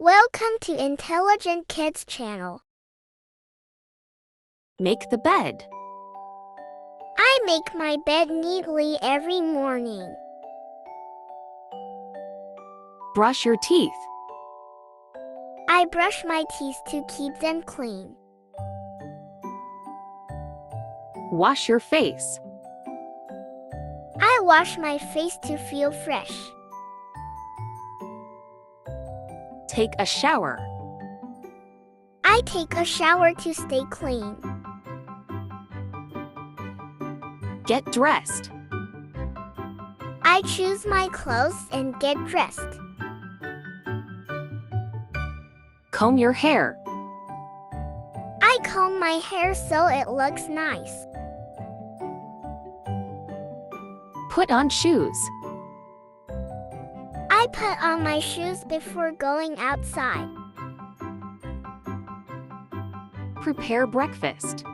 Welcome to Intelligent Kids channel. Make the bed. I make my bed neatly every morning. Brush your teeth. I brush my teeth to keep them clean. Wash your face. I wash my face to feel fresh. Take a shower. I take a shower to stay clean. Get dressed. I choose my clothes and get dressed. Comb your hair. I comb my hair so it looks nice. Put on shoes. I put on my shoes before going outside. Prepare breakfast.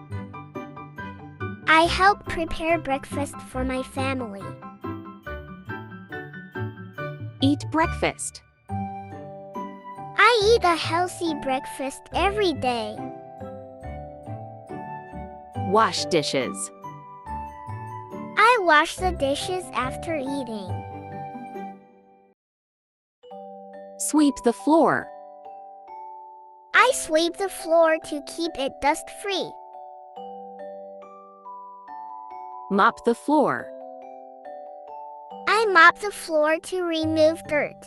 I help prepare breakfast for my family. Eat breakfast. I eat a healthy breakfast every day. Wash dishes. I wash the dishes after eating. Sweep the floor. I sweep the floor to keep it dust-free. Mop the floor. I mop the floor to remove dirt.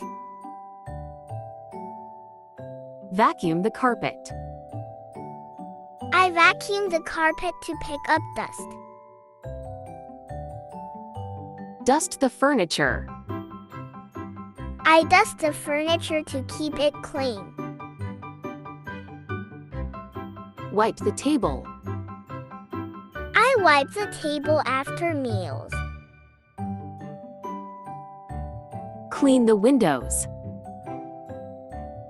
Vacuum the carpet. I vacuum the carpet to pick up dust. Dust the furniture. I dust the furniture to keep it clean. Wipe the table. I wipe the table after meals. Clean the windows.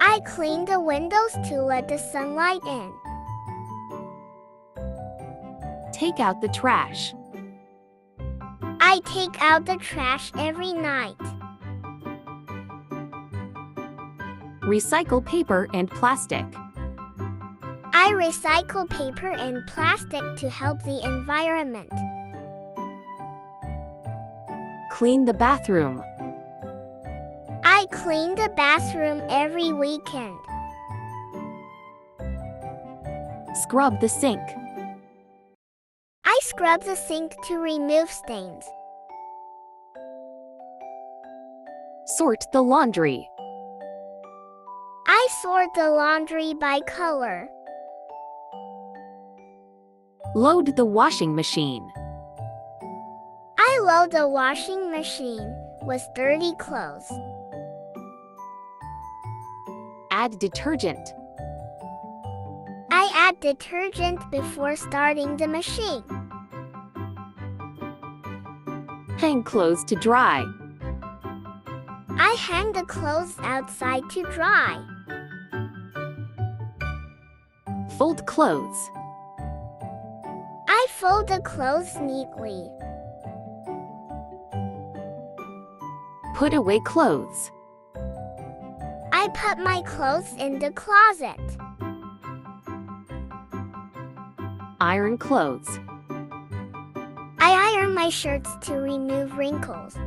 I clean the windows to let the sunlight in. Take out the trash. I take out the trash every night. Recycle paper and plastic. I recycle paper and plastic to help the environment. Clean the bathroom. I clean the bathroom every weekend. Scrub the sink. I scrub the sink to remove stains. Sort the laundry. I sort the laundry by color. Load the washing machine. I load the washing machine with dirty clothes. Add detergent. I add detergent before starting the machine. Hang clothes to dry. I hang the clothes outside to dry. Fold clothes. I fold the clothes neatly. Put away clothes. I put my clothes in the closet. Iron clothes. I iron my shirts to remove wrinkles.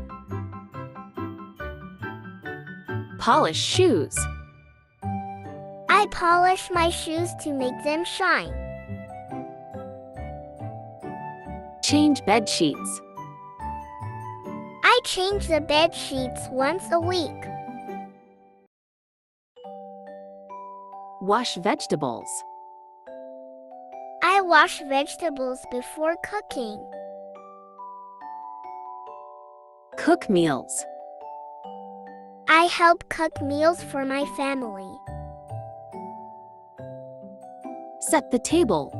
Polish shoes. I polish my shoes to make them shine. Change bed sheets. I change the bed sheets once a week. Wash vegetables. I wash vegetables before cooking. Cook meals. I help cook meals for my family. Set the table.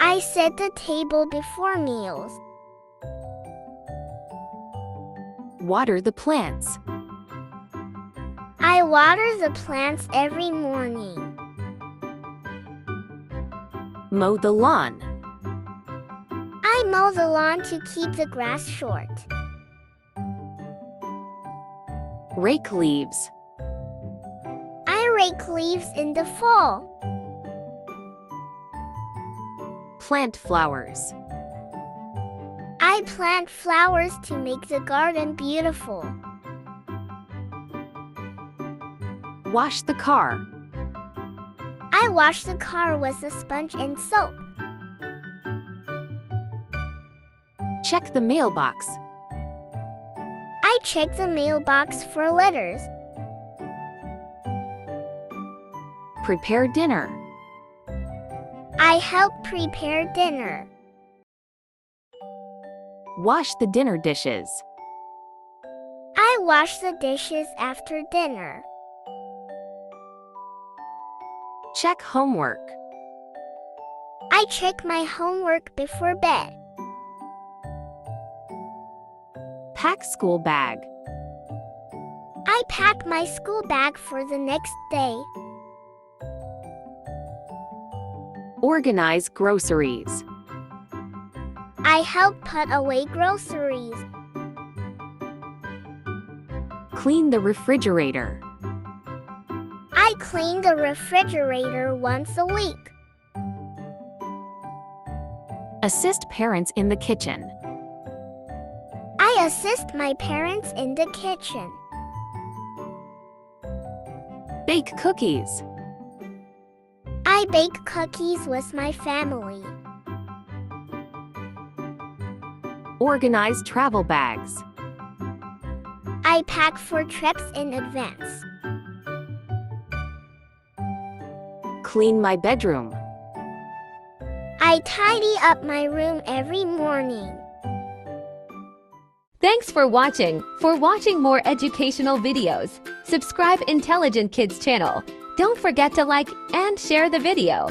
I set the table before meals. Water the plants. I water the plants every morning. Mow the lawn. I mow the lawn to keep the grass short. Rake leaves. rake leaves in the fall. Plant flowers. I plant flowers to make the garden beautiful. Wash the car. I wash the car with a sponge and soap. Check the mailbox. I check the mailbox for letters. Prepare dinner. I help prepare dinner. Wash the dinner dishes. I wash the dishes after dinner. Check homework. I check my homework before bed. Pack school bag. I pack my school bag for the next day. Organize groceries. I help put away groceries. Clean the refrigerator. I clean the refrigerator once a week. Assist parents in the kitchen. I assist my parents in the kitchen. Bake cookies. I bake cookies with my family. Organize travel bags. I pack for trips in advance. Clean my bedroom. I tidy up my room every morning. Thanks for watching. For watching more educational videos, subscribe Intelligent Kids channel. Don't forget to like and share the video.